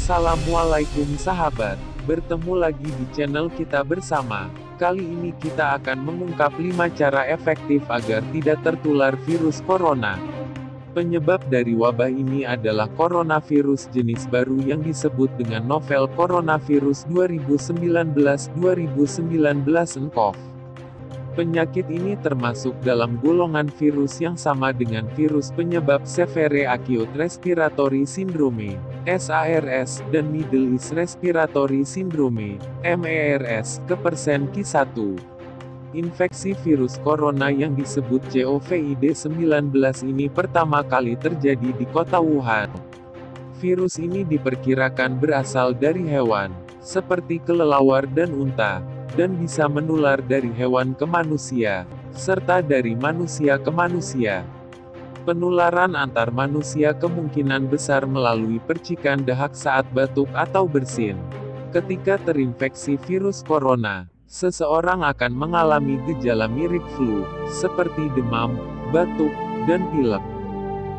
Assalamualaikum sahabat, bertemu lagi di channel kita bersama. Kali ini kita akan mengungkap 5 cara efektif agar tidak tertular virus corona. Penyebab dari wabah ini adalah coronavirus jenis baru yang disebut dengan novel coronavirus 2019-2019 nCoV. Penyakit ini termasuk dalam golongan virus yang sama dengan virus penyebab Severe Acute Respiratory Syndrome, SARS, dan Middle East Respiratory Syndrome, MERS, Q1. Infeksi virus corona yang disebut COVID-19 ini pertama kali terjadi di kota Wuhan. Virus ini diperkirakan berasal dari hewan, seperti kelelawar dan unta, dan bisa menular dari hewan ke manusia, serta dari manusia ke manusia. Penularan antar manusia kemungkinan besar melalui percikan dahak saat batuk atau bersin. Ketika terinfeksi virus corona, seseorang akan mengalami gejala mirip flu, seperti demam, batuk, dan pilek.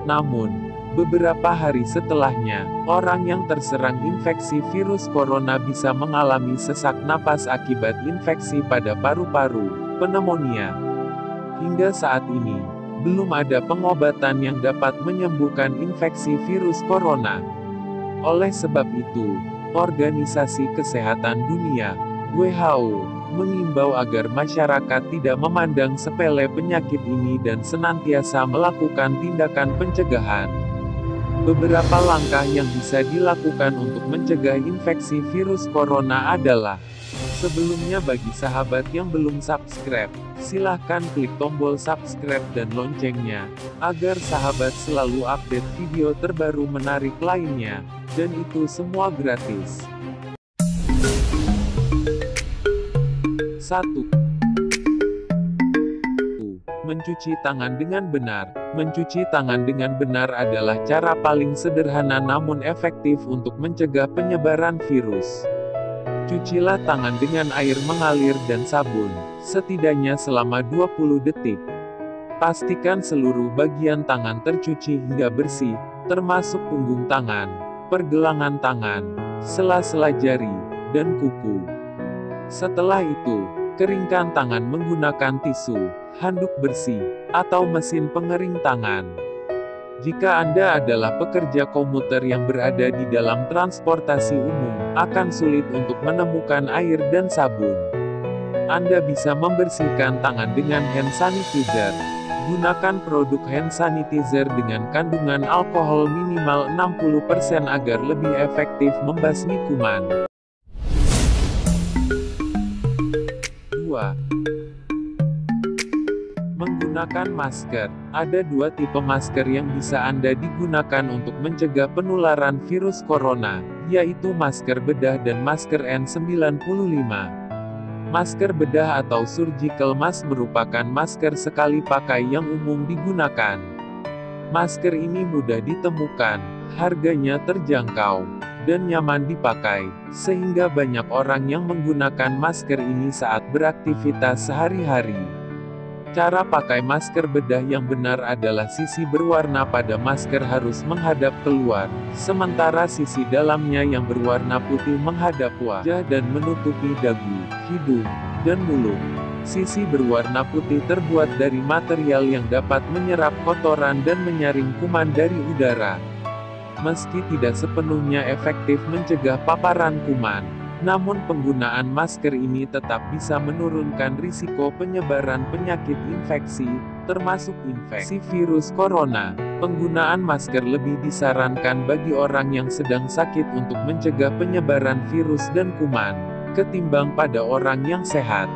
Namun, beberapa hari setelahnya, orang yang terserang infeksi virus corona bisa mengalami sesak napas akibat infeksi pada paru-paru, pneumonia. Hingga saat ini, belum ada pengobatan yang dapat menyembuhkan infeksi virus corona. Oleh sebab itu, Organisasi Kesehatan Dunia, WHO, mengimbau agar masyarakat tidak memandang sepele penyakit ini dan senantiasa melakukan tindakan pencegahan. Beberapa langkah yang bisa dilakukan untuk mencegah infeksi virus corona adalah: sebelumnya, bagi sahabat yang belum subscribe, silahkan klik tombol subscribe dan loncengnya, agar sahabat selalu update video terbaru menarik lainnya, dan itu semua gratis. 1. Mencuci tangan dengan benar. Mencuci tangan dengan benar adalah cara paling sederhana namun efektif untuk mencegah penyebaran virus. Cucilah tangan dengan air mengalir dan sabun, setidaknya selama 20 detik. Pastikan seluruh bagian tangan tercuci hingga bersih, termasuk punggung tangan, pergelangan tangan, sela-sela jari, dan kuku. Setelah itu, keringkan tangan menggunakan tisu, handuk bersih, atau mesin pengering tangan. Jika Anda adalah pekerja komuter yang berada di dalam transportasi umum, akan sulit untuk menemukan air dan sabun. Anda bisa membersihkan tangan dengan hand sanitizer. Gunakan produk hand sanitizer dengan kandungan alkohol minimal 60% agar lebih efektif membasmi kuman. 2. Menggunakan masker. Ada 2 tipe masker yang bisa Anda digunakan untuk mencegah penularan virus corona, yaitu masker bedah dan masker N95. Masker bedah atau surgical mask merupakan masker sekali pakai yang umum digunakan. Masker ini mudah ditemukan, harganya terjangkau, dan nyaman dipakai, sehingga banyak orang yang menggunakan masker ini saat beraktivitas sehari-hari. Cara pakai masker bedah yang benar adalah sisi berwarna pada masker harus menghadap keluar, sementara sisi dalamnya yang berwarna putih menghadap wajah dan menutupi dagu, hidung, dan mulut. Sisi berwarna putih terbuat dari material yang dapat menyerap kotoran dan menyaring kuman dari udara. Meski tidak sepenuhnya efektif mencegah paparan kuman, namun penggunaan masker ini tetap bisa menurunkan risiko penyebaran penyakit infeksi, termasuk infeksi virus corona. Penggunaan masker lebih disarankan bagi orang yang sedang sakit untuk mencegah penyebaran virus dan kuman, ketimbang pada orang yang sehat.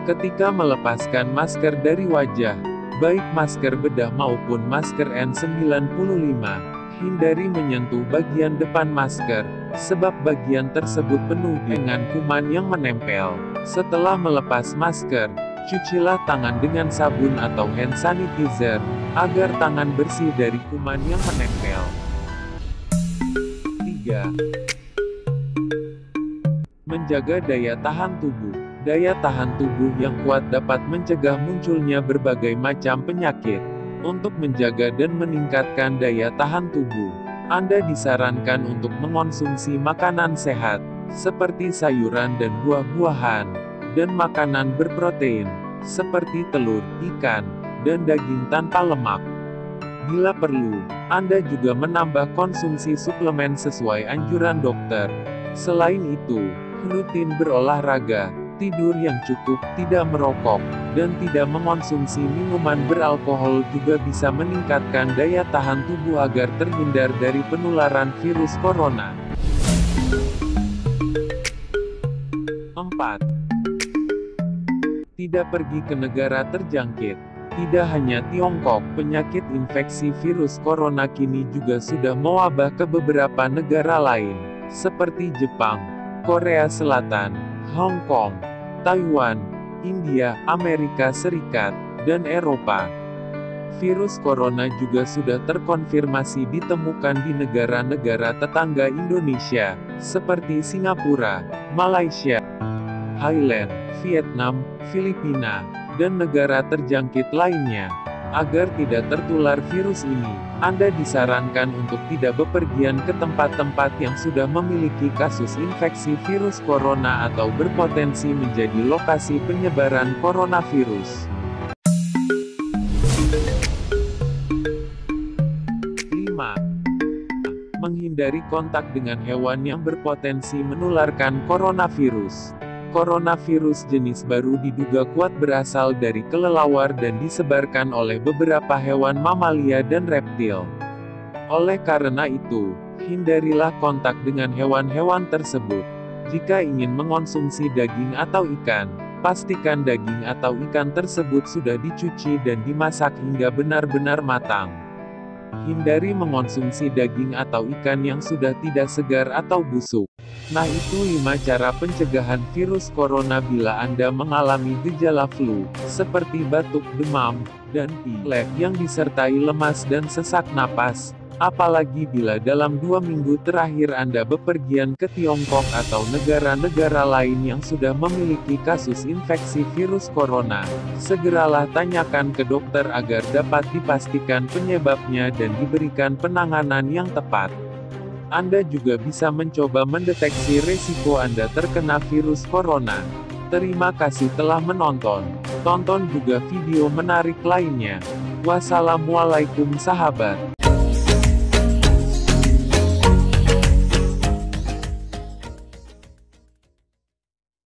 Ketika melepaskan masker dari wajah, baik masker bedah maupun masker N95, hindari menyentuh bagian depan masker, sebab bagian tersebut penuh dengan kuman yang menempel. Setelah melepas masker, cucilah tangan dengan sabun atau hand sanitizer, agar tangan bersih dari kuman yang menempel. 3. Menjaga daya tahan tubuh. Daya tahan tubuh yang kuat dapat mencegah munculnya berbagai macam penyakit. Untuk menjaga dan meningkatkan daya tahan tubuh, Anda disarankan untuk mengonsumsi makanan sehat, seperti sayuran dan buah-buahan, dan makanan berprotein, seperti telur, ikan, dan daging tanpa lemak. Bila perlu, Anda juga menambah konsumsi suplemen sesuai anjuran dokter. Selain itu, rutin berolahraga, tidur yang cukup, tidak merokok, dan tidak mengonsumsi minuman beralkohol juga bisa meningkatkan daya tahan tubuh agar terhindar dari penularan virus corona. 4. Tidak pergi ke negara terjangkit. Tidak hanya Tiongkok, penyakit infeksi virus corona kini juga sudah mewabah ke beberapa negara lain, seperti Jepang, Korea Selatan, Hong Kong, Taiwan, India, Amerika Serikat, dan Eropa. Virus corona juga sudah terkonfirmasi ditemukan di negara-negara tetangga Indonesia, seperti Singapura, Malaysia, Thailand, Vietnam, Filipina, dan negara terjangkit lainnya. Agar tidak tertular virus ini, Anda disarankan untuk tidak bepergian ke tempat-tempat yang sudah memiliki kasus infeksi virus corona atau berpotensi menjadi lokasi penyebaran coronavirus. 5. Menghindari kontak dengan hewan yang berpotensi menularkan coronavirus. Coronavirus jenis baru diduga kuat berasal dari kelelawar dan disebarkan oleh beberapa hewan mamalia dan reptil. Oleh karena itu, hindarilah kontak dengan hewan-hewan tersebut. Jika ingin mengonsumsi daging atau ikan, pastikan daging atau ikan tersebut sudah dicuci dan dimasak hingga benar-benar matang. Hindari mengonsumsi daging atau ikan yang sudah tidak segar atau busuk. Nah, itu 5 cara pencegahan virus corona bila Anda mengalami gejala flu, seperti batuk, demam, dan pilek yang disertai lemas dan sesak napas. Apalagi bila dalam 2 minggu terakhir Anda bepergian ke Tiongkok atau negara-negara lain yang sudah memiliki kasus infeksi virus corona. Segeralah tanyakan ke dokter agar dapat dipastikan penyebabnya dan diberikan penanganan yang tepat. Anda juga bisa mencoba mendeteksi resiko Anda terkena virus corona. Terima kasih telah menonton. Tonton juga video menarik lainnya. Wassalamualaikum sahabat.